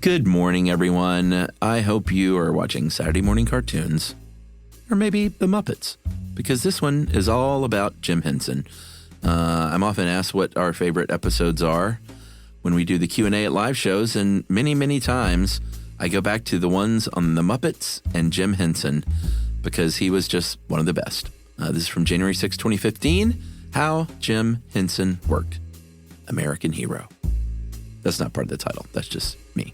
Good morning, everyone. I hope you are watching Saturday morning cartoons, or maybe the Muppets, because this one is all about Jim Henson. I'm often asked what our favorite episodes are when we do the Q&A at live shows, and many times I go back to the ones on the Muppets and Jim Henson, because he was just one of the best. This is from January 6, 2015, How Jim Henson Worked. American Hero. That's not part of the title. That's just me.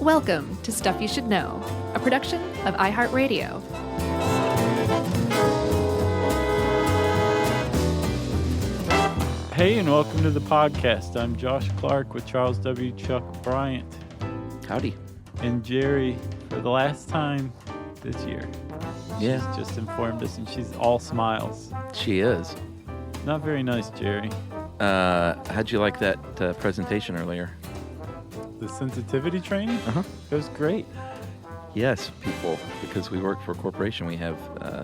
Welcome to Stuff You Should Know, a production of iHeartRadio. Hey, and welcome to the podcast. I'm Josh Clark with Charles W. Chuck Bryant. Howdy. And Jerry, for the last time this year. Yeah. She's just informed us, and she's all smiles. She is. Not very nice, Jerry. How'd you like that presentation earlier? The sensitivity training? Uh-huh. It was great. Yes, people, because we work for a corporation, we have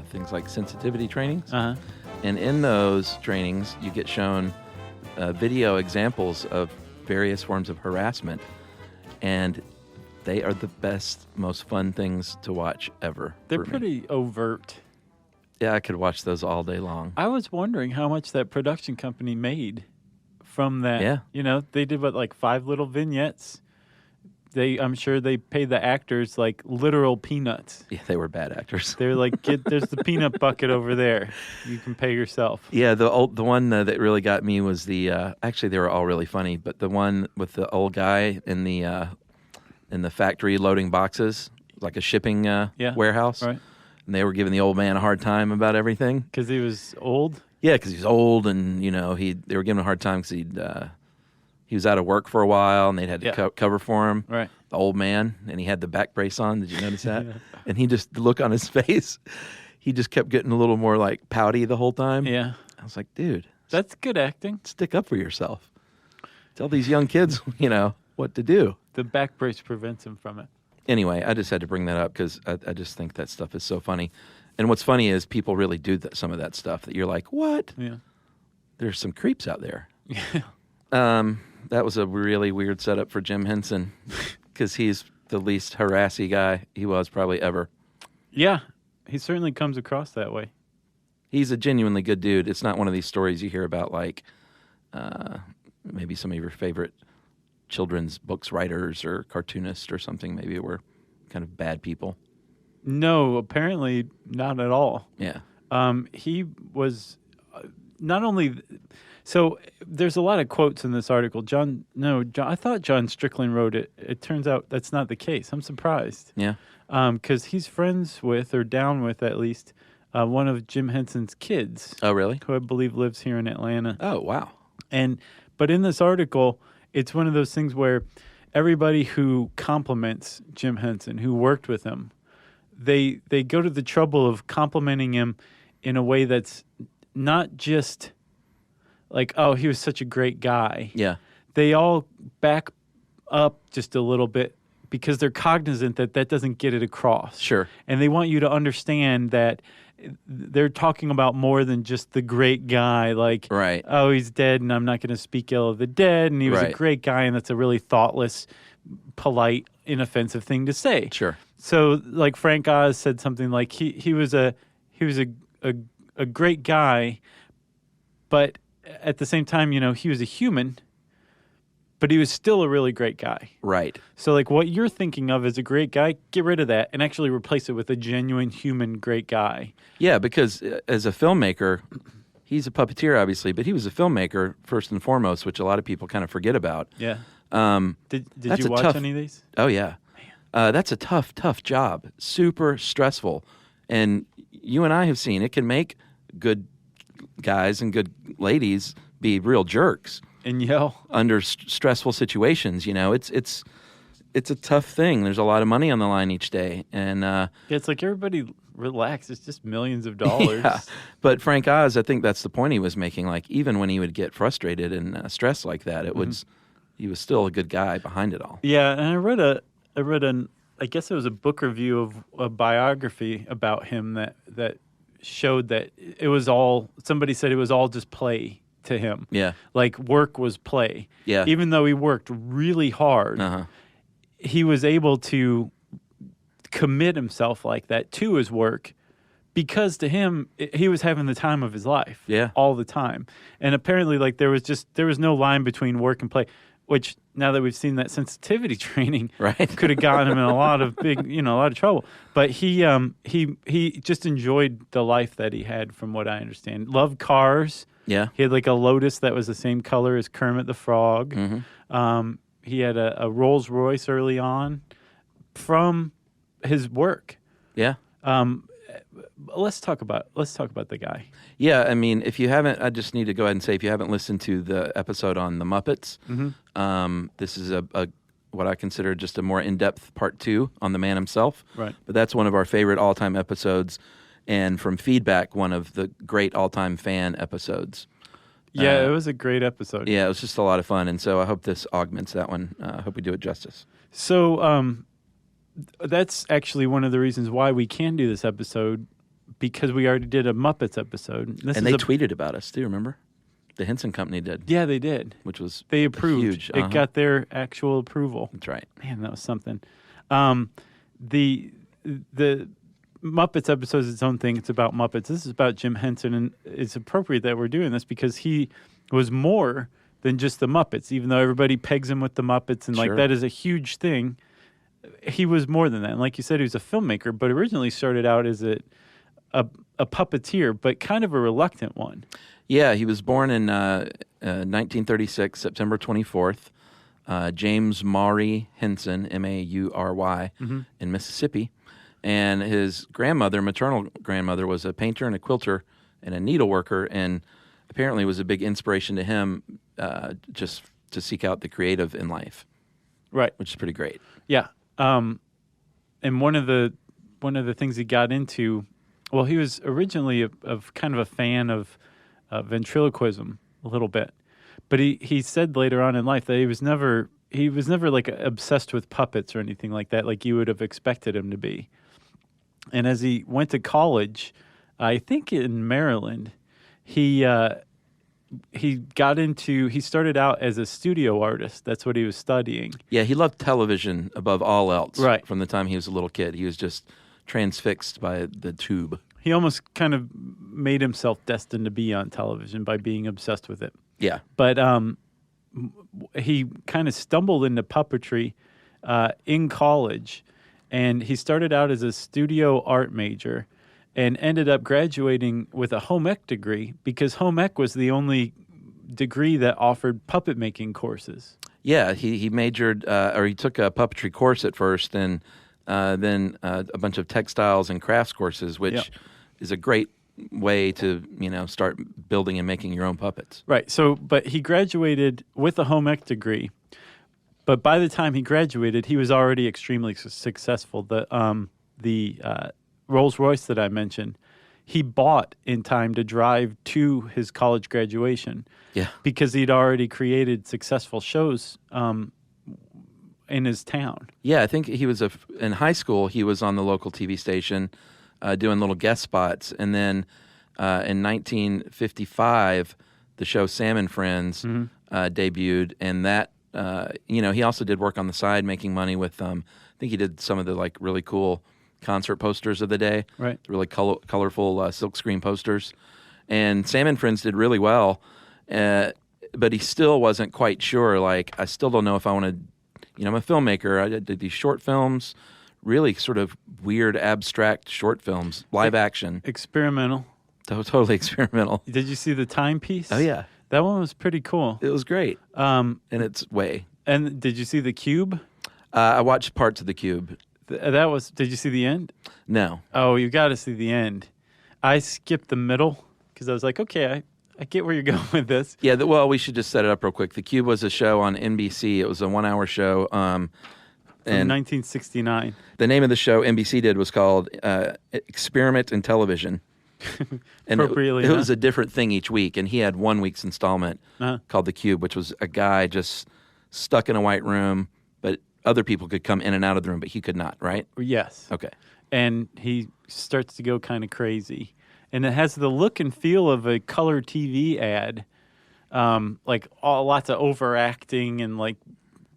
things like sensitivity trainings. Uh-huh. And in those trainings, you get shown video examples of various forms of harassment. And they are the best, most fun things to watch ever. They're pretty overt. Yeah, I could watch those all day long. I was wondering how much that production company made from that. Yeah. You know, they did, 5 little vignettes. I'm sure they paid the actors like literal peanuts. Yeah, they were bad actors. They're like, there's the peanut bucket over there. You can pay yourself. Yeah, the one that really got me was actually they were all really funny, but the one with the old guy in the factory loading boxes, like a shipping warehouse. Right. And they were giving the old man a hard time about everything. Because he was old? Yeah, because he was old, and they were giving him a hard time because he was out of work for a while, and they'd had to cover for him. Right. The old man, and he had the back brace on. Did you notice that? Yeah. And the look on his face, he just kept getting a little more like pouty the whole time. Yeah. I was like, dude, that's good acting. Stick up for yourself. Tell these young kids, what to do. The back brace prevents him from it. Anyway, I just had to bring that up because I just think that stuff is so funny. And what's funny is people really do some of that stuff that you're like, what? Yeah. There's some creeps out there. Yeah. That was a really weird setup for Jim Henson because he's the least harassy guy he was probably ever. Yeah, he certainly comes across that way. He's a genuinely good dude. It's not one of these stories you hear about like maybe some of your favorite children's books writers or cartoonists or something maybe were kind of bad people. No, apparently not at all. Yeah. He was not only... So there's a lot of quotes in this article. I thought John Strickland wrote it. It turns out that's not the case. I'm surprised. Yeah. Because he's friends with, or down with at least, one of Jim Henson's kids. Oh, really? Who I believe lives here in Atlanta. Oh, wow. But in this article, it's one of those things where everybody who compliments Jim Henson, who worked with him, they go to the trouble of complimenting him in a way that's not just like, oh, he was such a great guy. Yeah. They all back up just a little bit because they're cognizant that doesn't get it across. Sure. And they want you to understand that they're talking about more than just the great guy. Like, right. Oh, he's dead and I'm not going to speak ill of the dead. And he was a great guy, and that's a really thoughtless, polite, inoffensive thing to say. Sure. So, like Frank Oz said something like he was a great guy, but at the same time, he was a human, but he was still a really great guy. Right. So, like, what you're thinking of as a great guy, get rid of that and actually replace it with a genuine human great guy. Yeah, because as a filmmaker, he's a puppeteer, obviously, but he was a filmmaker first and foremost, which a lot of people kind of forget about. Yeah. Did you watch any of these? Oh, yeah. That's a tough job. Super stressful. And you and I have seen it can make good guys and good ladies be real jerks and yell under stressful situations. It's a tough thing. There's a lot of money on the line each day, and it's like everybody relax. It's just millions of dollars. Yeah. But Frank Oz, I think that's the point he was making. Like, even when he would get frustrated and stressed like that, he was still a good guy behind it all. Yeah, and I read I guess it was a book review of a biography about him that showed that it was all, somebody said it was all just play. to him. Yeah. Like work was play. Yeah. Even though he worked really hard, he was able to commit himself like that to his work because to him, he was having the time of his life all the time. And apparently, like, there was no line between work and play, which now that we've seen that sensitivity training could have gotten him in a lot of a lot of trouble. But he just enjoyed the life that he had, from what I understand. Loved cars. Yeah. He had like a Lotus that was the same color as Kermit the Frog. He had a Rolls Royce early on from his work. Yeah. Let's talk about the guy. Yeah, I mean, if you haven't, I just need to go ahead and say, if you haven't listened to the episode on the Muppets, this is a what I consider just a more in-depth part 2 on the man himself. Right. But that's one of our favorite all-time episodes, and from feedback, one of the great all-time fan episodes. Yeah, it was a great episode. Yeah, it was just a lot of fun, and so I hope this augments that one. I hope we do it justice. So that's actually one of the reasons why we can do this episode, because we already did a Muppets episode. And they tweeted about us, too, remember? The Henson Company did. Yeah, they did. Which was they approved. Huge. It got their actual approval. That's right. Man, that was something. The Muppets episode is its own thing. It's about Muppets. This is about Jim Henson, and it's appropriate that we're doing this because he was more than just the Muppets, even though everybody pegs him with the Muppets, and like that is a huge thing. He was more than that. And like you said, he was a filmmaker, but originally started out as a puppeteer, but kind of a reluctant one. Yeah, he was born in 1936, September 24th. James Maury Henson, Maury, in Mississippi. And his grandmother, maternal grandmother, was a painter and a quilter and a needleworker, and apparently was a big inspiration to him just to seek out the creative in life. Right. Which is pretty great. Yeah. And one of the things he got into, well, he was originally kind of a fan of ventriloquism a little bit, but he said later on in life that he was never like obsessed with puppets or anything like that, like you would have expected him to be. And as he went to college, I think in Maryland, he started out as a studio artist. That's what he was studying. Yeah, he loved television above all else. Right. From the time he was a little kid. He was just transfixed by the tube. He almost kind of made himself destined to be on television by being obsessed with it. Yeah. But he kind of stumbled into puppetry in college, and he started out as a studio art major and ended up graduating with a home ec degree because home ec was the only degree that offered puppet making courses. Yeah, he majored, or he took a puppetry course at first, and then a bunch of textiles and crafts courses, which is a great way to, start building and making your own puppets. Right. So, but he graduated with a home ec degree, but by the time he graduated, he was already extremely successful. The Rolls Royce that I mentioned, he bought in time to drive to his college graduation. Yeah. Because he'd already created successful shows in his town. Yeah, I think he was in high school. He was on the local TV station doing little guest spots, and then in 1955, the show Sam and Friends debuted, and that he also did work on the side, making money with. I think he did some of the like really cool concert posters of the day, right? Really colorful silkscreen posters, and Sam and Friends did really well, but he still wasn't quite sure. Like, I still don't know if I want to. I'm a filmmaker. I did these short films, really sort of weird, abstract short films, live action. Experimental. Totally experimental. Did you see the timepiece? Oh, yeah. That one was pretty cool. It was great in its way. And did you see The Cube? I watched parts of The Cube. Did you see the end? No. Oh, you got to see the end. I skipped the middle because I was like, okay, I get where you're going with this. Yeah, well, we should just set it up real quick. The Cube was a show on NBC. It was a 1-hour show. From 1969. The name of the show NBC did was called Experiment in Television. And appropriately it was a different thing each week. And he had 1 week's installment called The Cube, which was a guy just stuck in a white room, but other people could come in and out of the room, but he could not, right? Yes. Okay. And he starts to go kind of crazy. And it has the look and feel of a color TV ad lots of overacting and like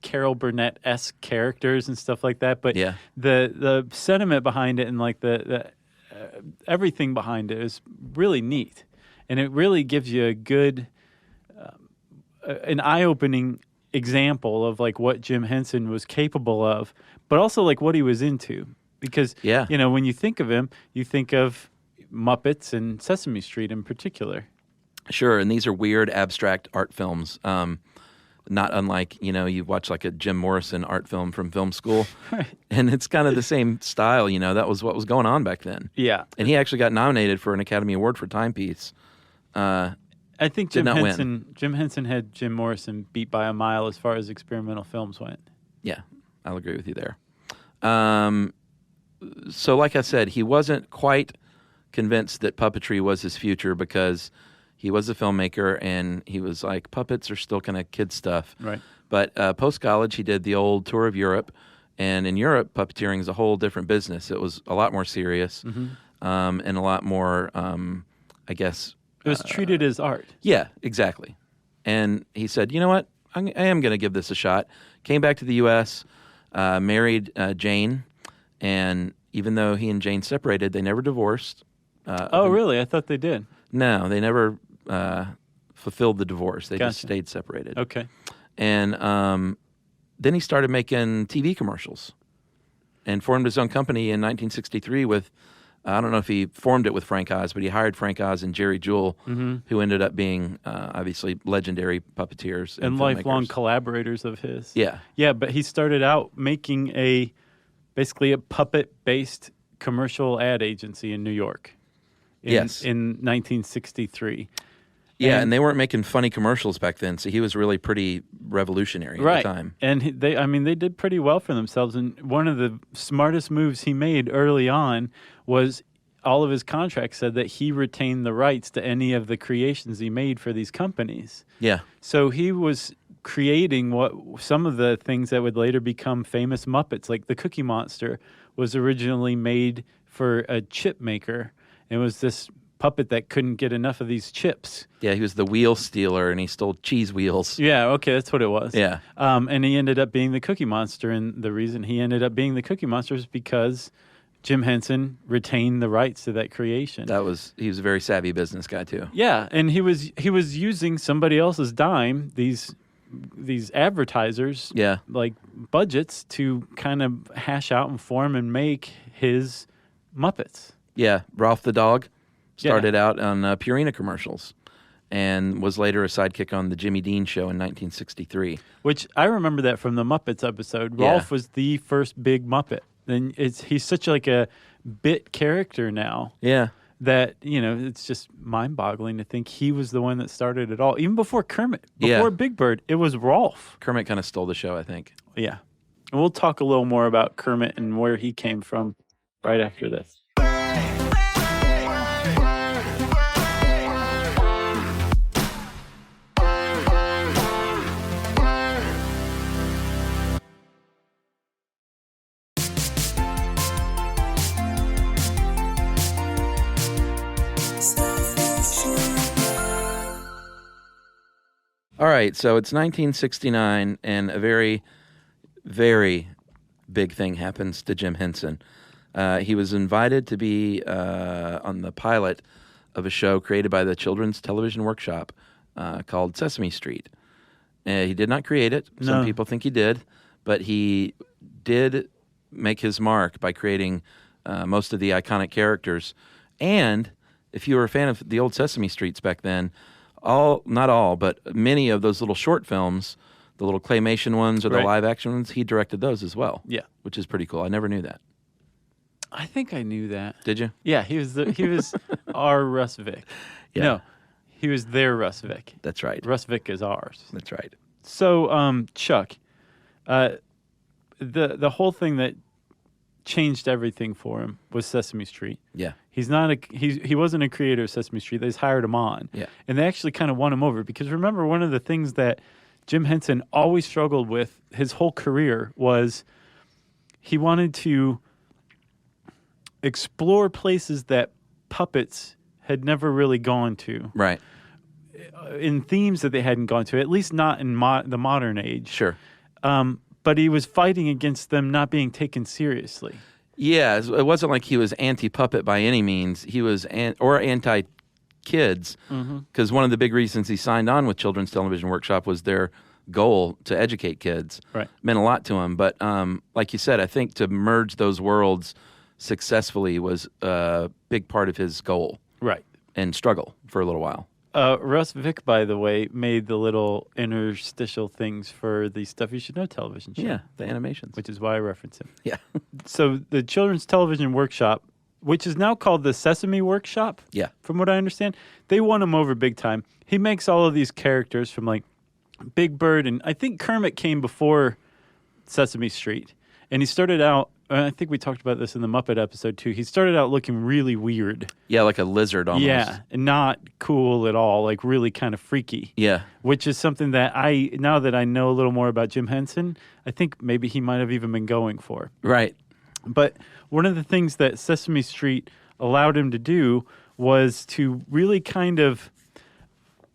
Carol Burnett-esque characters and stuff like that. But Yeah. the sentiment behind it and like the everything behind it is really neat, and it really gives you a good, an eye-opening example of like what Jim Henson was capable of, but also like what he was into. Because when you think of him, you think of Muppets and Sesame Street in particular. Sure, and these are weird, abstract art films. Not unlike, you watch like a Jim Morrison art film from film school, Right. and it's kind of the same style, that was what was going on back then. Yeah. And he actually got nominated for an Academy Award for Timepiece. I think Did Jim not Henson Jim Henson had Jim Morrison beat by a mile as far as experimental films went. Yeah, I'll agree with you there. So like I said, he wasn't quite convinced that puppetry was his future because he was a filmmaker and he was like, puppets are still kind of kid stuff. Right. But post-college, he did the old tour of Europe. And in Europe, puppeteering is a whole different business. It was a lot more serious and a lot more, I guess... It was treated as art. Yeah, exactly. And he said, you know what? I am going to give this a shot. Came back to the U.S., married Jane, and even though he and Jane separated, they never divorced. Really? I thought they did. No, they never fulfilled the divorce. They just Gotcha. stayed separated. Okay. And then he started making TV commercials and formed his own company in 1963 with, I don't know if he formed it with Frank Oz, but he hired Frank Oz and Jerry Jewell, who ended up being obviously legendary puppeteers And lifelong collaborators of his. Yeah. Yeah, but he started out making basically a puppet-based commercial ad agency in New York. In 1963. Yeah, and they weren't making funny commercials back then, so he was really pretty revolutionary at the time. And they did pretty well for themselves. And one of the smartest moves he made early on was all of his contracts said that he retained the rights to any of the creations he made for these companies. Yeah. So he was creating some of the things that would later become famous Muppets, like the Cookie Monster was originally made for a chip maker. It was this puppet that couldn't get enough of these chips. Yeah, he was the wheel stealer, and he stole cheese wheels. Yeah, okay, that's what it was. Yeah. And he ended up being the Cookie Monster, and the reason he ended up being the Cookie Monster is because Jim Henson retained the rights to that creation. He was a very savvy business guy too. Yeah, and he was using somebody else's dime, these advertisers, like budgets, to kind of hash out and form and make his Muppets. Yeah, Ralph the dog started out on Purina commercials and was later a sidekick on the Jimmy Dean Show in 1963. Which I remember that from the Muppets episode. Rolf was the first big Muppet. And he's such like a bit character now. Yeah. That, it's just mind-boggling to think he was the one that started it all. Even before Kermit, before Big Bird, it was Rolf. Kermit kind of stole the show, I think. Yeah. And we'll talk a little more about Kermit and where he came from right after this. All right, so it's 1969, and a very, very big thing happens to Jim Henson. He was invited to be on the pilot of a show created by the Children's Television Workshop called Sesame Street. He did not create it. No. Some people think he did, but he did make his mark by creating most of the iconic characters. And if you were a fan of the old Sesame Streets back then, not all, but many of those little short films, the little claymation ones or the live action ones, he directed those as well. Yeah. Which is pretty cool. I never knew that. I think I knew that. Did you? Yeah, he was our Russ Vick. Yeah. No, he was their Russ Vick. That's right. Russ Vick is ours. That's right. So, Chuck, the whole thing that changed everything for him was Sesame Street. Yeah. He wasn't a creator of Sesame Street. They just hired him on. Yeah. And they actually kind of won him over because remember, one of the things that Jim Henson always struggled with his whole career was he wanted to explore places that puppets had never really gone to. Right. in themes that they hadn't gone to, at least not in the modern age. Sure. But he was fighting against them not being taken seriously. Yeah, it wasn't like he was anti-puppet by any means. He was or anti-kids, because one of the big reasons he signed on with Children's Television Workshop was their goal to educate kids. Right. Meant a lot to him. But like you said, I think to merge those worlds successfully was a big part of his goal. Right. And struggle for a little while. Russ Vick, by the way, made the little interstitial things for the Stuff You Should Know television show. Yeah, the animations. Which is why I reference him. Yeah. So the Children's Television Workshop, which is now called the Sesame Workshop, yeah, from what I understand, they won him over big time. He makes all of these characters from like Big Bird, and I think Kermit came before Sesame Street. And he started out, I think we talked about this in the Muppet episode too, he started out looking really weird. Yeah, like a lizard almost. Yeah, and not cool at all, like really kind of freaky. Yeah. Which is something that now that I know a little more about Jim Henson, I think maybe he might have even been going for. Right. But one of the things that Sesame Street allowed him to do was to really kind of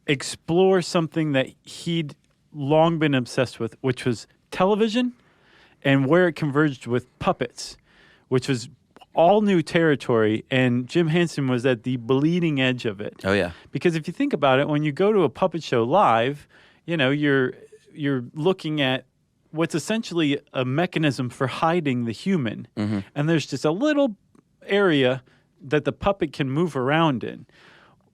explore something that he'd long been obsessed with, which was television and where it converged with puppets, which was all new territory, and Jim Henson was at the bleeding edge of it. Oh, yeah. Because if you think about it, when you go to a puppet show live, you're looking at what's essentially a mechanism for hiding the human. Mm-hmm. And there's just a little area that the puppet can move around in.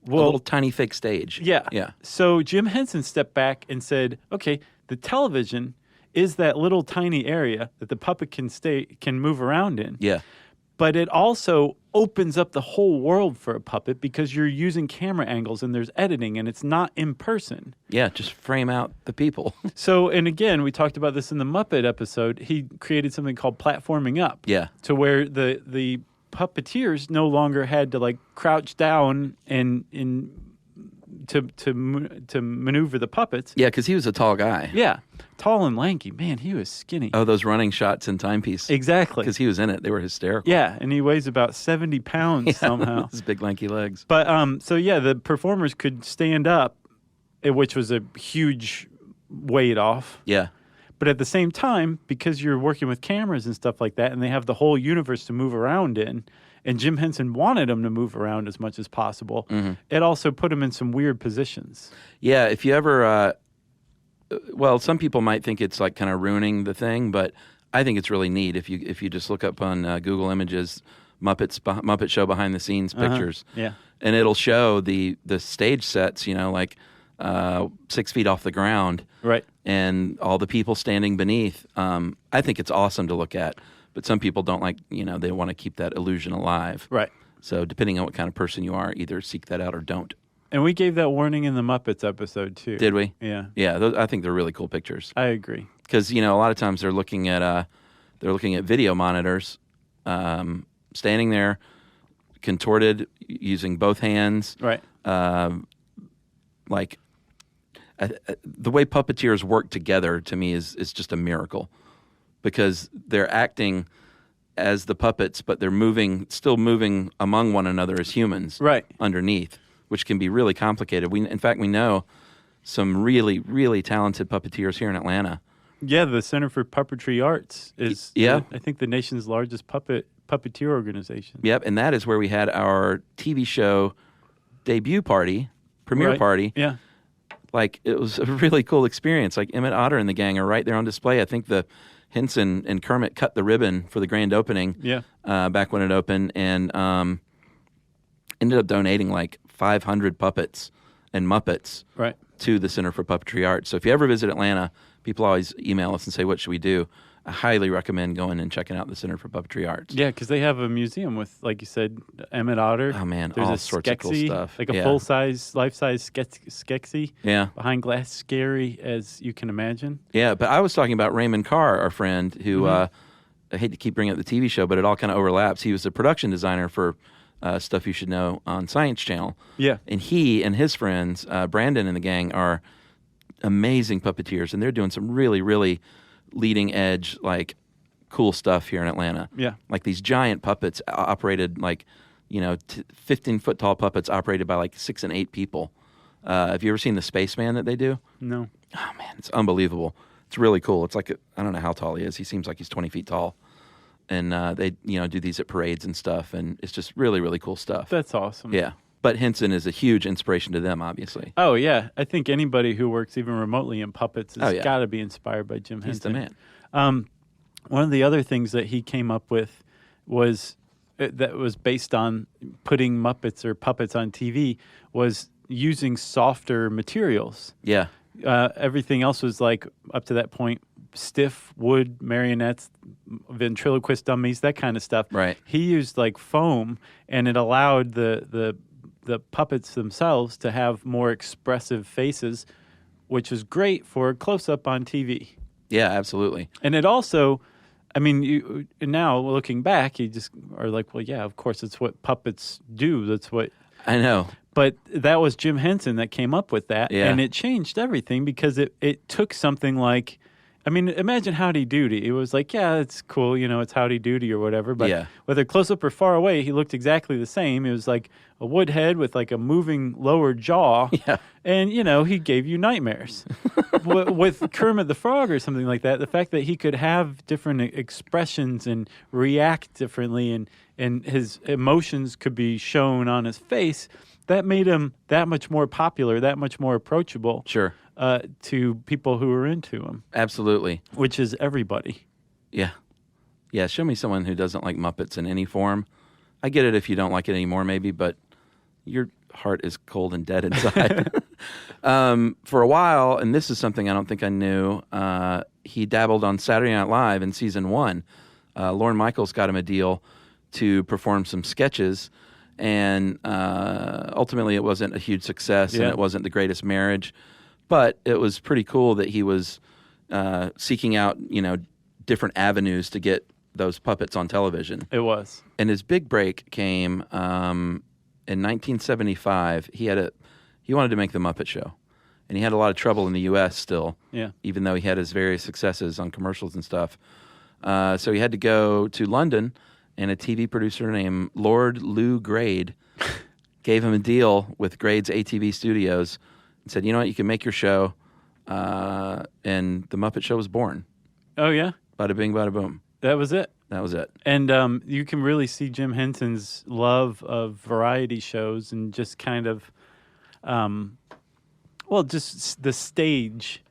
Well, a little tiny fake stage. Yeah. Yeah. So Jim Henson stepped back and said, okay, the television is that little tiny area that the puppet can move around in. Yeah. But it also opens up the whole world for a puppet because you're using camera angles and there's editing and it's not in person. Yeah, just frame out the people. So, and again, we talked about this in the Muppet episode. He created something called platforming up. Yeah. To where the puppeteers no longer had to like crouch down and to maneuver the puppets. Yeah, because he was a tall guy. Yeah, tall and lanky. Man, he was skinny. Oh, those running shots in Timepiece. Exactly. Because he was in it. They were hysterical. Yeah, and he weighs about 70 pounds somehow. His big lanky legs. But so yeah, the performers could stand up, which was a huge weight off. Yeah. But at the same time, because you're working with cameras and stuff like that, and they have the whole universe to move around in, and Jim Henson wanted them to move around as much as possible, it also put them in some weird positions. Yeah, if you ever, well, some people might think it's like kind of ruining the thing, but I think it's really neat if you just look up on Google Images, Muppet Show behind the scenes pictures, yeah, and it'll show the stage sets, like 6 feet off the ground, right, and all the people standing beneath. I think it's awesome to look at. But some people don't like, they want to keep that illusion alive. Right. So depending on what kind of person you are, either seek that out or don't. And we gave that warning in the Muppets episode, too. Did we? Yeah. Yeah, I think they're really cool pictures. I agree. Because, a lot of times they're looking at video monitors, standing there, contorted, using both hands. Right. The way puppeteers work together, to me, is just a miracle. Because they're acting as the puppets, but they're still moving among one another as humans, right, underneath, which can be really complicated. In fact, we know some really, really talented puppeteers here in Atlanta. Yeah, the Center for Puppetry Arts is, I think, the nation's largest puppeteer organization. Yep, and that is where we had our TV show debut party, premiere party. Yeah. Like, it was a really cool experience. Like, Emmett Otter and the gang are right there on display. I think the Henson and Kermit cut the ribbon for the grand opening back when it opened, and ended up donating like 500 puppets and Muppets to the Center for Puppetry Arts. So if you ever visit Atlanta, people always email us and say, what should we do? I highly recommend going and checking out the Center for Puppetry Arts. Yeah, because they have a museum with, like you said, Emmett Otter. Oh, man, there's all sorts of cool stuff. Like a full-size, life-size Skeksis. Yeah. Behind glass, scary as you can imagine. Yeah, but I was talking about Raymond Carr, our friend, who, I hate to keep bringing up the TV show, but it all kind of overlaps. He was the production designer for Stuff You Should Know on Science Channel. Yeah. And he and his friends, Brandon and the gang, are amazing puppeteers, and they're doing some really, really leading edge, like, cool stuff here in Atlanta. Yeah. Like these giant puppets operated like, 15-foot tall puppets operated by like 6 and 8 people. Have you ever seen the Spaceman that they do? No. Oh, man, it's unbelievable. It's really cool. It's like, I don't know how tall he is. He seems like he's 20 feet tall. And they, do these at parades and stuff, and it's just really, really cool stuff. That's awesome. Yeah. But Henson is a huge inspiration to them, obviously. Oh, yeah. I think anybody who works even remotely in puppets has got to be inspired by Jim Henson. He's the man. One of the other things that he came up with was that was based on putting Muppets or puppets on TV was using softer materials. Yeah. Everything else was like, up to that point, stiff wood marionettes, ventriloquist dummies, that kind of stuff. Right. He used like foam, and it allowed the puppets themselves to have more expressive faces, which is great for close-up on TV. Yeah, absolutely. And it also, I mean, you now looking back, you just are like, well, yeah, of course, it's what puppets do. That's what I know. But that was Jim Henson that came up with that, Yeah. and it changed everything because it took something like, I mean, imagine Howdy Doody. It was like, yeah, it's cool, it's Howdy Doody or whatever, but whether close up or far away, he looked exactly the same. It was like a wood head with like a moving lower jaw, and he gave you nightmares. With Kermit the Frog or something like that, the fact that he could have different expressions and react differently, and his emotions could be shown on his face, that made him that much more popular, that much more approachable. Sure. To people who are into him. Absolutely. Which is everybody. Yeah. Yeah, show me someone who doesn't like Muppets in any form. I get it if you don't like it anymore, maybe, but your heart is cold and dead inside. For a while, and this is something I don't think I knew, he dabbled on Saturday Night Live in season 1. Lorne Michaels got him a deal to perform some sketches, and ultimately it wasn't a huge success, and it wasn't the greatest marriage. But it was pretty cool that he was seeking out, different avenues to get those puppets on television. It was. And his big break came in 1975. He wanted to make the Muppet Show, and he had a lot of trouble in the U.S. still. Yeah. Even though he had his various successes on commercials and stuff, so he had to go to London, and a TV producer named Lord Lou Grade gave him a deal with Grade's ATV Studios. And said, you know what, you can make your show, and the Muppet Show was born. Oh, yeah? Bada bing, bada boom. That was it. That was it. And you can really see Jim Henson's love of variety shows and just kind of, just the stage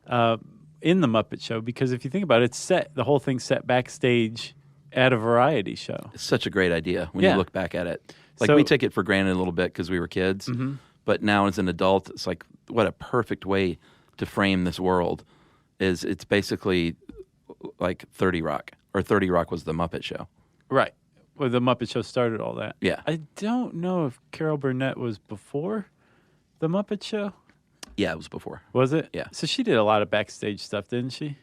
in the Muppet Show. Because if you think about it, the whole thing's set backstage at a variety show. It's such a great idea when you look back at it. Like, we take it for granted a little bit because we were kids. Mm-hmm. But now as an adult, it's like, what a perfect way to frame this world. It's basically like 30 Rock, or 30 Rock was the Muppet Show. Right. Well, the Muppet Show started all that. Yeah. I don't know if Carol Burnett was before the Muppet Show. Yeah, it was before. Was it? Yeah. So she did a lot of backstage stuff, didn't she?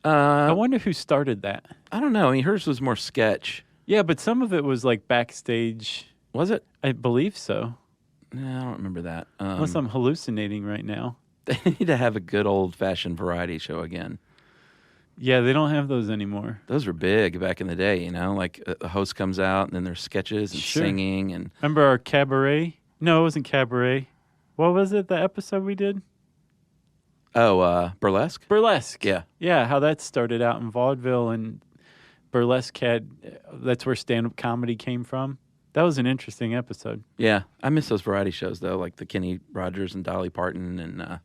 I wonder who started that. I don't know. I mean, hers was more sketch. Yeah, but some of it was like backstage. Was it? I believe so. No, I don't remember that. Unless I'm hallucinating right now. They need to have a good old-fashioned variety show again. Yeah, they don't have those anymore. Those were big back in the day, like a host comes out and then there's sketches and singing. And remember our cabaret? No, it wasn't cabaret. What was it, the episode we did? Oh, Burlesque? Burlesque. Yeah. Yeah, how that started out in vaudeville, and Burlesque that's where stand-up comedy came from. That was an interesting episode. Yeah. I miss those variety shows, though, like the Kenny Rogers and Dolly Parton and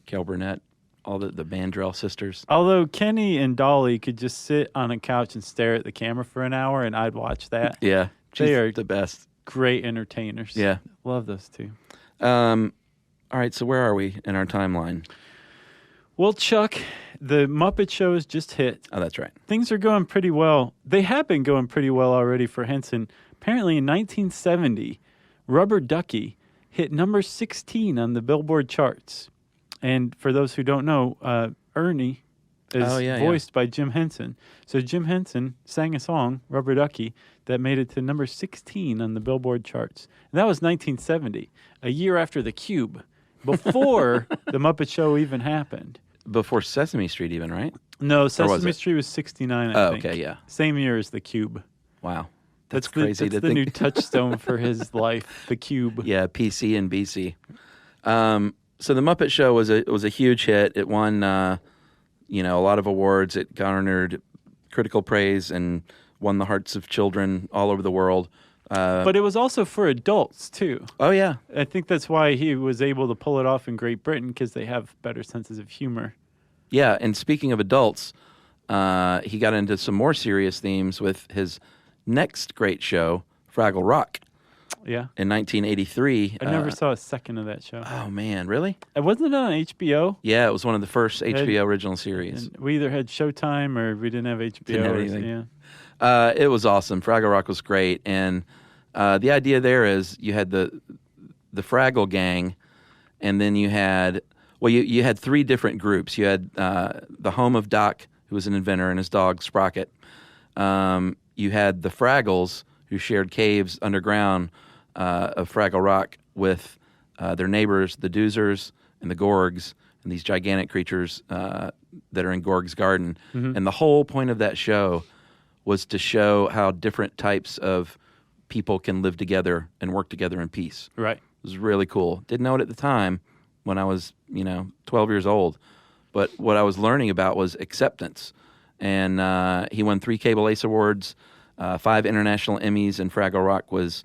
Carol Burnett, all the Mandrell sisters. Although Kenny and Dolly could just sit on a couch and stare at the camera for an hour, and I'd watch that. Yeah. They are the best. Great entertainers. Yeah. Love those two. All right, so where are we in our timeline? Well, Chuck, the Muppet Show has just hit. Oh, that's right. Things are going pretty well. They have been going pretty well already for Henson. Apparently in 1970, Rubber Ducky hit number 16 on the Billboard charts. And for those who don't know, Ernie is voiced by Jim Henson. So Jim Henson sang a song, Rubber Ducky, that made it to number 16 on the Billboard charts. And that was 1970, a year after The Cube, before the Muppet Show even happened. Before Sesame Street even, right? No, Sesame Street was 69, I think. Okay, yeah. Same year as The Cube. Wow. That's crazy. That's the new touchstone for his life, The Cube. Yeah, PC and BC. So the Muppet Show was a huge hit. It won, a lot of awards. It garnered critical praise and won the hearts of children all over the world. But it was also for adults, too. Oh, yeah. I think that's why he was able to pull it off in Great Britain, because they have better senses of humor. Yeah, and speaking of adults, he got into some more serious themes with his next great show, Fraggle Rock. Yeah. In 1983. I never saw a second of that show. Oh, man, really? Wasn't it on HBO? Yeah, it was one of the first HBO original series. And we either had Showtime or we didn't have HBO. Didn't have anything. Yeah. It was awesome. Fraggle Rock was great. And the idea there is you had the Fraggle Gang, and then you had, you had three different groups. You had the home of Doc, who was an inventor, and his dog, Sprocket. You had the Fraggles, who shared caves underground of Fraggle Rock with their neighbors, the Doozers and the Gorgs, and these gigantic creatures that are in Gorg's garden. Mm-hmm. And the whole point of that show was to show how different types of people can live together and work together in peace. Right. It was really cool. Didn't know it at the time when I was, 12 years old. But what I was learning about was acceptance. And he won 3 Cable Ace Awards, 5 international Emmys, and Fraggle Rock was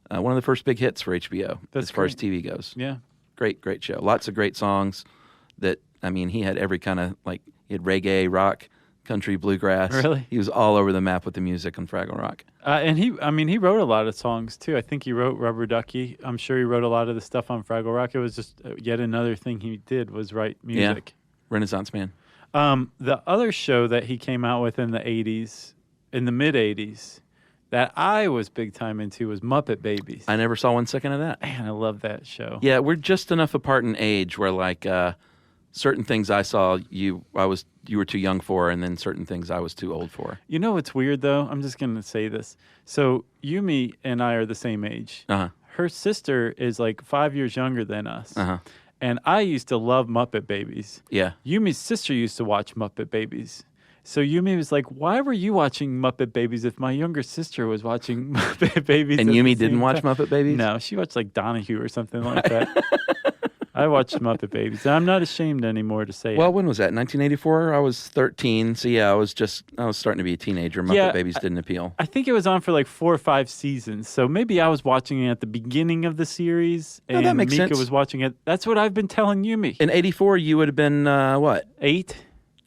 one of the first big hits for HBO as far as TV goes. Yeah. Great show. Lots of great songs that, he had every kind of, he had reggae, rock, country, bluegrass. Really? He was all over the map with the music on Fraggle Rock. And he wrote a lot of songs, too. I think he wrote Rubber Ducky. I'm sure he wrote a lot of the stuff on Fraggle Rock. It was just yet another thing he did was write music. Yeah. Renaissance man. The other show that he came out with in the 80s, in the mid-80s, that I was big time into was Muppet Babies. I never saw 1 second of that. Man, I love that show. Yeah, we're just enough apart in age where certain things I saw you were too young for, and then certain things I was too old for. You know what's weird though? I'm just gonna say this. So Yumi and I are the same age. Uh-huh. Her sister is 5 years younger than us. Uh-huh. And I used to love Muppet Babies. Yeah. Yumi's sister used to watch Muppet Babies. So Yumi was like, why were you watching Muppet Babies if my younger sister was watching Muppet Babies? And Yumi didn't watch Muppet Babies? No, she watched Donahue or something like that. I watched Muppet Babies. And I'm not ashamed anymore to say Well, it. when was that? 1984? I was 13. So yeah, I was starting to be a teenager. Muppet Babies didn't appeal. I think it was on for 4 or 5 seasons. So maybe I was watching it at the beginning of the series. And that makes Mika sense. was watching it. That's what I've been telling Yumi. In 84, you would have been, what? 8?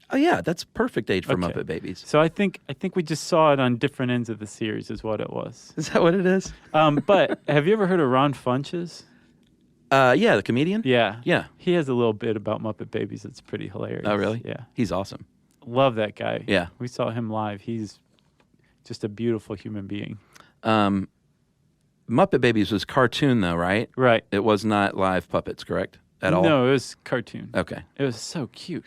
Oh yeah, that's perfect age for Okay. Muppet Babies. So I think we just saw it on different ends of the series is what it was. Is that what it is? But have you ever heard of Ron Funches? Yeah, the comedian? Yeah. Yeah. He has a little bit about Muppet Babies that's pretty hilarious. Oh, really? Yeah. He's awesome. Love that guy. Yeah. We saw him live. He's just a beautiful human being. Muppet Babies was cartoon, though, right? Right. It was not live puppets, correct? At all? No, it was cartoon. Okay. It was so cute.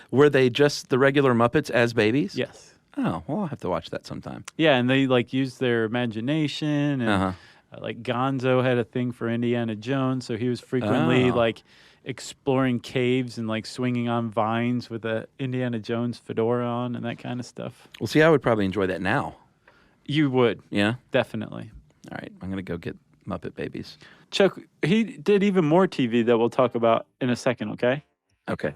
Were they just the regular Muppets as babies? Yes. Oh, well, I'll have to watch that sometime. Yeah, and they used their imagination, and Gonzo had a thing for Indiana Jones, so he was frequently exploring caves and swinging on vines with a Indiana Jones fedora on and that kind of stuff. Well, see, I would probably enjoy that now. You would. Yeah? Definitely. All right, I'm going to go get Muppet Babies. Chuck, he did even more TV that we'll talk about in a second, okay? Okay.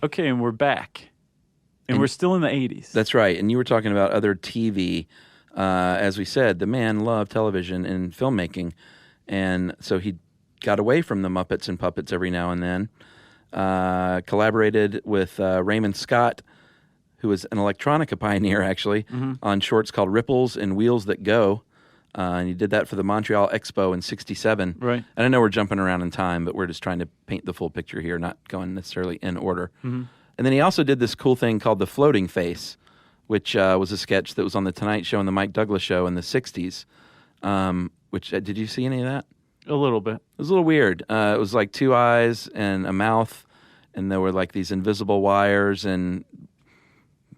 Okay, and we're back. And we're still in the 80s. That's right. And you were talking about other TV. As we said, the man loved television and filmmaking. And so he got away from the Muppets and puppets every now and then. Collaborated with Raymond Scott, who was an electronica pioneer, actually, on shorts called Ripples and Wheels That Go. And he did that for the Montreal Expo in '67. Right. And I know we're jumping around in time, but we're just trying to paint the full picture here, not going necessarily in order. Mm-hmm. And then he also did this cool thing called The Floating Face, which was a sketch that was on The Tonight Show and The Mike Douglas Show in the '60s. Did you see any of that? A little bit. It was a little weird. It was like 2 eyes and a mouth, and there were these invisible wires and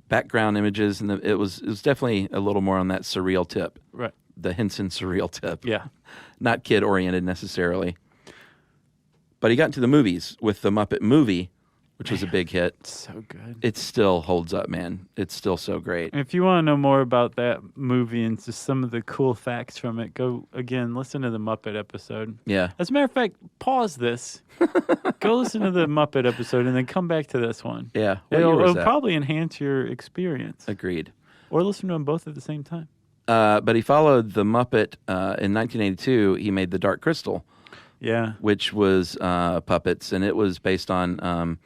background images, and it was definitely a little more on that surreal tip. Right. The Henson surreal tip. Yeah. Not kid-oriented necessarily. But he got into the movies with the Muppet movie, which was a big hit. So good. It still holds up, man. It's still so great. If you want to know more about that movie and just some of the cool facts from it, go, again, listen to the Muppet episode. Yeah. As a matter of fact, pause this. Go listen to the Muppet episode and then come back to this one. Yeah. What year was It'll that? probably enhance your experience. Agreed. Or listen to them both at the same time. But he followed the Muppet in 1982. He made The Dark Crystal, Yeah. which was puppets, and it was based on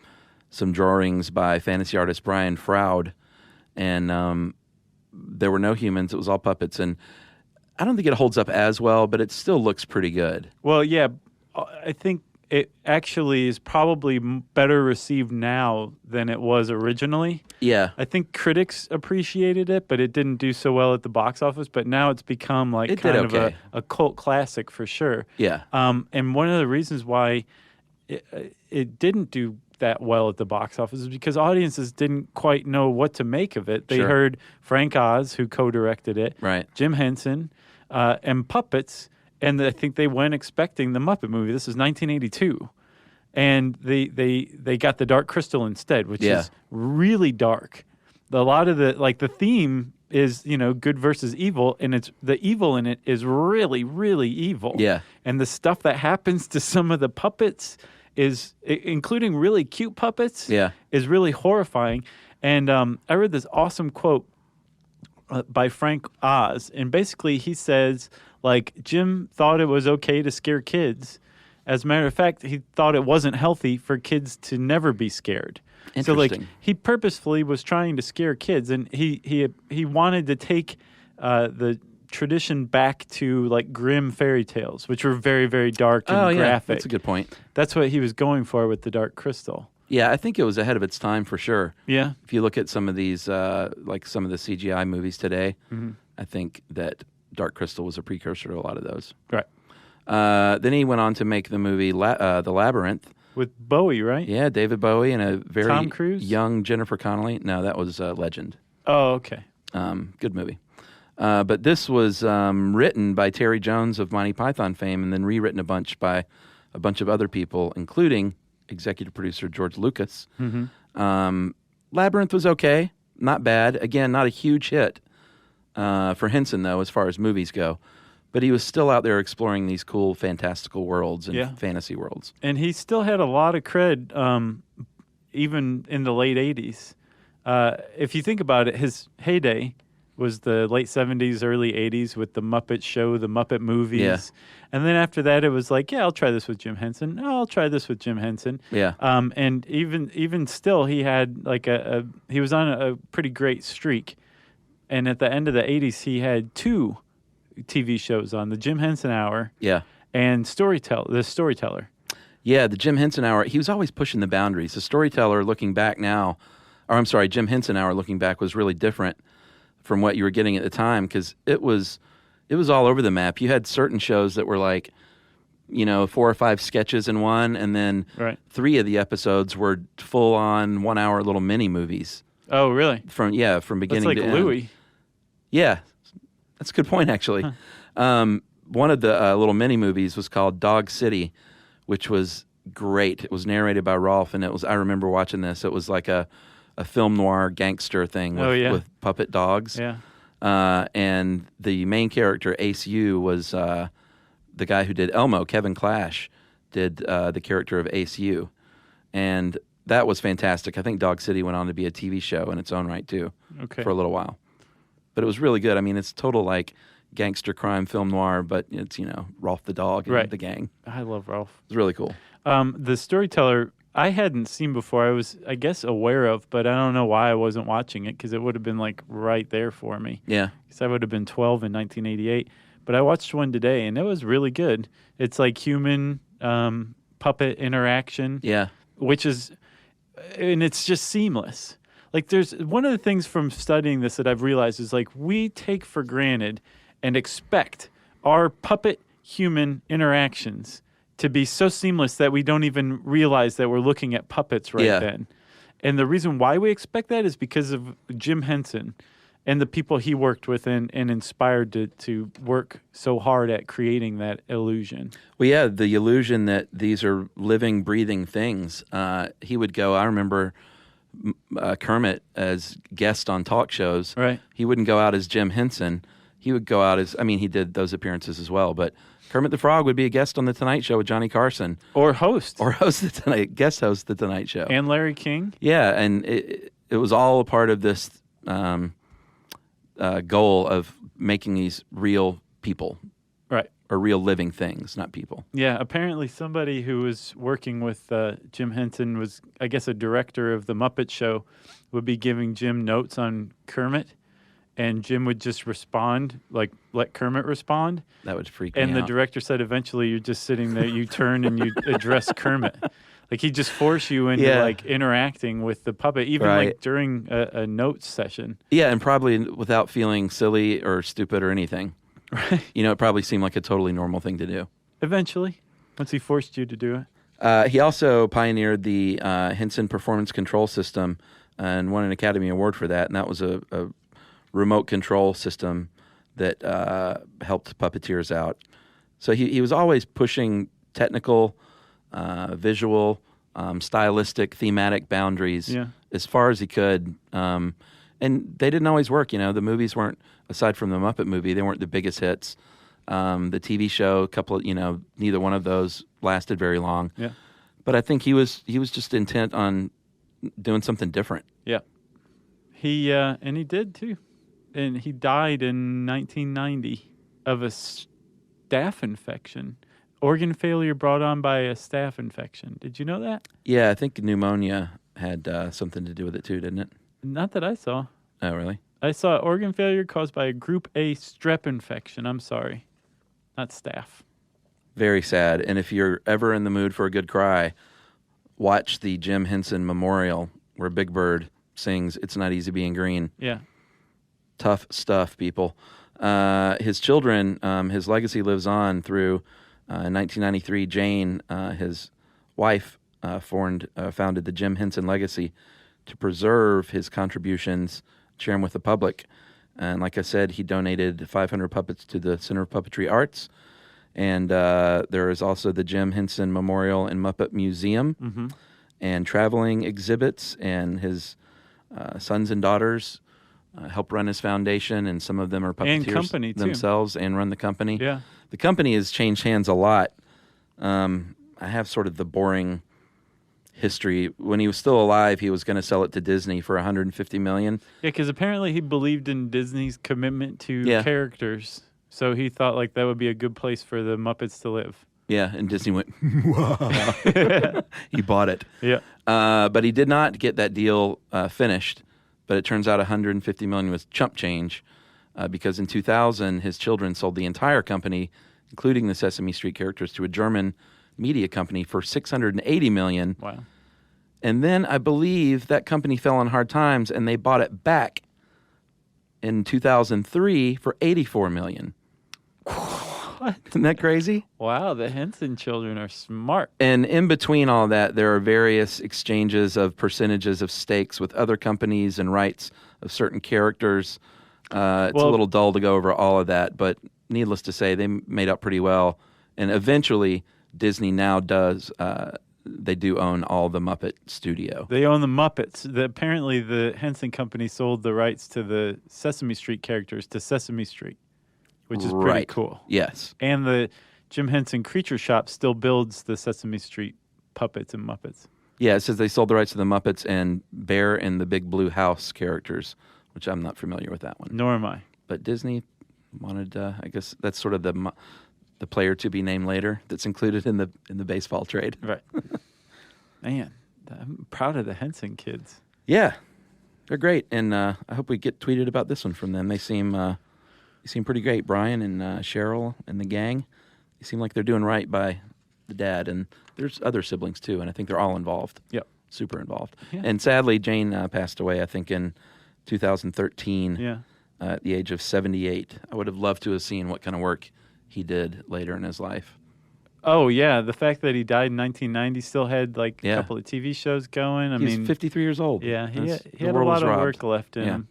some drawings by fantasy artist Brian Froud, and there were no humans. It was all puppets, and I don't think it holds up as well, but it still looks pretty good. Well, yeah, I think it actually is probably better received now than it was originally. Yeah. I think critics appreciated it, but it didn't do so well at the box office. But now it's become like It kind did of okay. a cult classic for sure. Yeah. And one of the reasons why it didn't do that well at the box office is because audiences didn't quite know what to make of it. They Sure. heard Frank Oz, who co-directed it, Right. Jim Henson, and puppets, and I think they went expecting the Muppet movie. This is 1982. And they got the Dark Crystal instead, which Yeah. is really dark. A lot of the theme is, good versus evil, and it's the evil in it is really, really evil. Yeah. And the stuff that happens to some of the puppets is, including really cute puppets, Yeah. is really horrifying. And I read this awesome quote by Frank Oz, and basically he says, Jim thought it was okay to scare kids. As a matter of fact, he thought it wasn't healthy for kids to never be scared. So, Interesting. he purposefully was trying to scare kids, and he wanted to take the tradition back to grim fairy tales, which were very, very dark and graphic. That's a good point. That's what he was going for with the Dark Crystal. Yeah, I think it was ahead of its time for sure. Yeah. If you look at some of these, like some of the CGI movies today, I think that Dark Crystal was a precursor to a lot of those. Right. Then he went on to make the movie The Labyrinth. With Bowie, right? Yeah, David Bowie and a very Tom Cruise? young Jennifer Connelly. No, that was Legend. Oh, okay. Good movie. But this was written by Terry Jones of Monty Python fame and then rewritten a bunch by a bunch of other people, including executive producer George Lucas. Labyrinth was okay, not bad. Again, not a huge hit for Henson, though, as far as movies go. But he was still out there exploring these cool, fantastical worlds and fantasy worlds. And he still had a lot of cred, even in the late 80s. If you think about it, his heyday was the late 70s, early 80s with the Muppet Show, the Muppet movies. Yeah. And then after that, it was I'll try this with Jim Henson. Oh, I'll try this with Jim Henson. Yeah. And even still, he had he was on a pretty great streak. And at the end of the 80s, he had 2 TV shows on, the Jim Henson Hour and The Storyteller. Yeah, the Jim Henson Hour, he was always pushing the boundaries. The Storyteller, looking back now, Jim Henson Hour, looking back, was really different from what you were getting at the time because it was all over the map. You had certain shows that were 4 or 5 sketches in one, and then 3 of the episodes were full-on 1-hour little mini movies. Oh, really? From beginning That's to end. Louis. Yeah, that's a good point, actually. One of the little mini movies was called Dog City, which was great. It was narrated by Rolf, and I remember watching this. It was like a film noir gangster thing with puppet dogs. Yeah. And the main character, Ace U, was the guy who did Elmo. Kevin Clash did the character of Ace U. And that was fantastic. I think Dog City went on to be a TV show in its own right, too, for a little while. But it was really good. I mean, it's total gangster crime film noir, but it's, Rolf the dog and the gang. I love Rolf. It's really cool. The Storyteller, I hadn't seen before. I was, I guess, aware of, but I don't know why I wasn't watching it because it would have been right there for me. Yeah. Because I would have been 12 in 1988. But I watched one today, and it was really good. It's human puppet interaction. Yeah. And it's just seamless. There's one of the things from studying this that I've realized is we take for granted and expect our puppet human interactions to be so seamless that we don't even realize that we're looking at puppets then. And the reason why we expect that is because of Jim Henson and the people he worked with and inspired to work so hard at creating that illusion. Well, yeah, the illusion that these are living, breathing things. He would go, I remember Kermit as guest on talk shows. Right. He wouldn't go out as Jim Henson. He would go out as, I mean, he did those appearances as well, but Kermit the Frog would be a guest on The Tonight Show with Johnny Carson. Or host. Or guest host The Tonight Show. And Larry King. Yeah, and it was all a part of this goal of making these real people. Right. Or real living things, not people. Yeah, apparently somebody who was working with Jim Henson was, I guess, a director of the Muppet Show, would be giving Jim notes on Kermit, and Jim would just respond, like let Kermit respond. That would freak me out. And the director said eventually you're just sitting there, you turn and you address Kermit. Like he'd just force you into like interacting with the puppet, even like during a notes session. Yeah, and probably without feeling silly or stupid or anything. Right. You know, it probably seemed like a totally normal thing to do. Eventually, once he forced you to do it. He also pioneered the Henson Performance Control System and won an Academy Award for that. And that was a remote control system that helped puppeteers out. So he was always pushing technical, visual, stylistic, thematic boundaries as far as he could. And they didn't always work. You know, the movies weren't, aside from the Muppet movie, they weren't the biggest hits. The TV show, a couple of, neither one of those lasted very long. Yeah. But I think he was just intent on doing something different. Yeah. And he did too. And he died in 1990 of a staph infection. Organ failure brought on by a staph infection. Did you know that? Yeah, I think pneumonia had something to do with it too, didn't it? Not that I saw. Oh, really? I saw organ failure caused by a group A strep infection. I'm sorry. Not staph. Very sad. And if you're ever in the mood for a good cry, watch the Jim Henson Memorial where Big Bird sings It's Not Easy Being Green. Yeah. Tough stuff, people. His children, his legacy lives on through in 1993, Jane, his wife, founded the Jim Henson Legacy to preserve his contributions, share them with the public. And like I said, he donated 500 puppets to the Center of Puppetry Arts. And there is also the Jim Henson Memorial and Muppet Museum and traveling exhibits. And his sons and daughters help run his foundation, and some of them are puppeteers themselves and run the company. Yeah. The company has changed hands a lot. I have sort of the boring history. When he was still alive, he was going to sell it to Disney for $150 million. Yeah, because apparently he believed in Disney's commitment to characters. So he thought like that would be a good place for the Muppets to live. Yeah, and Disney went, wow. He bought it. Yeah. But he did not get that deal finished. But it turns out $150 million was chump change because in 2000, his children sold the entire company, including the Sesame Street characters, to a German media company for $680 million. Wow. And then I believe that company fell on hard times, and they bought it back in 2003 for $84 million. What? Isn't that crazy? Wow, the Henson children are smart. And in between all that, there are various exchanges of percentages of stakes with other companies and rights of certain characters. It's a little dull to go over all of that, but needless to say, they made up pretty well. And eventually, Disney now does, they do own all the Muppet studio. They own the Muppets. Apparently, the Henson Company sold the rights to the Sesame Street characters to Sesame Street, which is pretty cool. Yes. And the Jim Henson Creature Shop still builds the Sesame Street puppets and Muppets. Yeah, it says they sold the rights to the Muppets and Bear and the Big Blue House characters, which I'm not familiar with that one. Nor am I. But Disney wanted, I guess that's sort of the player to be named later that's included in the baseball trade. Right. Man, I'm proud of the Henson kids. Yeah, they're great, and I hope we get tweeted about this one from them. They seem pretty great. Brian and Cheryl and the gang, they seem like they're doing right by the dad, and there's other siblings too, and I think they're all involved. Yep. Super involved. Yeah. And sadly, Jane passed away, I think, in 2013 at the age of 78. I would have loved to have seen what kind of work he did later in his life. Oh, yeah. The fact that he died in 1990, still had like a Yeah. couple of TV shows going. I He's mean, 53 years old. yeah, he That's- had the a world lot was of robbed. work left in Yeah. him.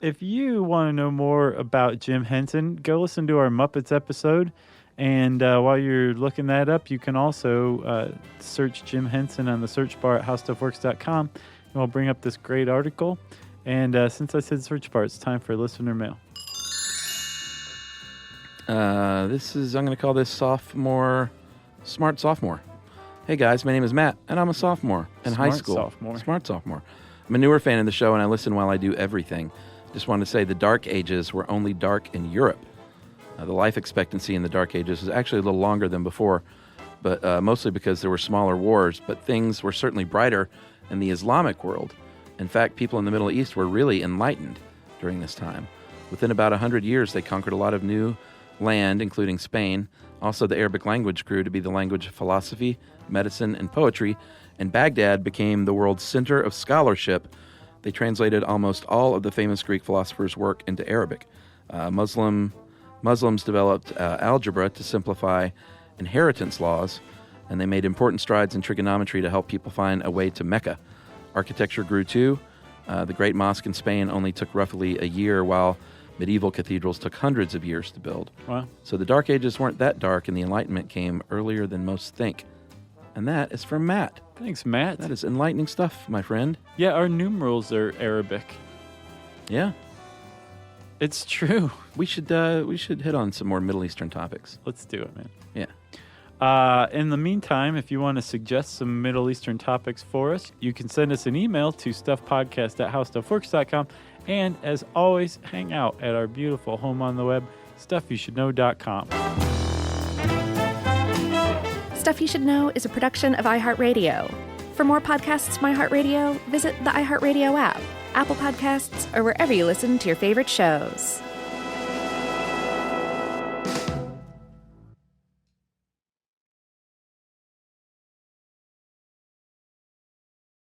If you want to know more about Jim Henson, go listen to our Muppets episode. And while you're looking that up, you can also search Jim Henson on the search bar at howstuffworks.com. And we'll bring up this great article. And since I said search bar, it's time for listener mail. I'm going to call this Smart Sophomore. Hey guys, my name is Matt, and I'm a sophomore in high Smart school. sophomore. Smart sophomore. I'm a newer fan of the show, and I listen while I do everything. Just wanted to say the Dark Ages were only dark in Europe. The life expectancy in the Dark Ages was actually a little longer than before, but mostly because there were smaller wars, but things were certainly brighter in the Islamic world. In fact, people in the Middle East were really enlightened during this time. Within about 100 years, they conquered a lot of new land, including Spain. Also, the Arabic language grew to be the language of philosophy, medicine, and poetry, and Baghdad became the world's center of scholarship. They translated almost all of the famous Greek philosophers' work into Arabic. Muslims developed algebra to simplify inheritance laws, and they made important strides in trigonometry to help people find a way to Mecca. Architecture grew too. The Great Mosque in Spain only took roughly a year, while medieval cathedrals took hundreds of years to build. Wow. So the Dark Ages weren't that dark, and the Enlightenment came earlier than most think. And that is from Matt. Thanks, Matt. That is enlightening stuff, my friend. Yeah, our numerals are Arabic. Yeah. It's true. We should hit on some more Middle Eastern topics. Let's do it, man. Yeah. In the meantime, if you want to suggest some Middle Eastern topics for us, you can send us an email to stuffpodcast@howstuffworks.com. And as always, hang out at our beautiful home on the web, stuffyoushouldknow.com. Stuff You Should Know is a production of iHeartRadio. For more podcasts from iHeartRadio, visit the iHeartRadio app, Apple Podcasts, or wherever you listen to your favorite shows.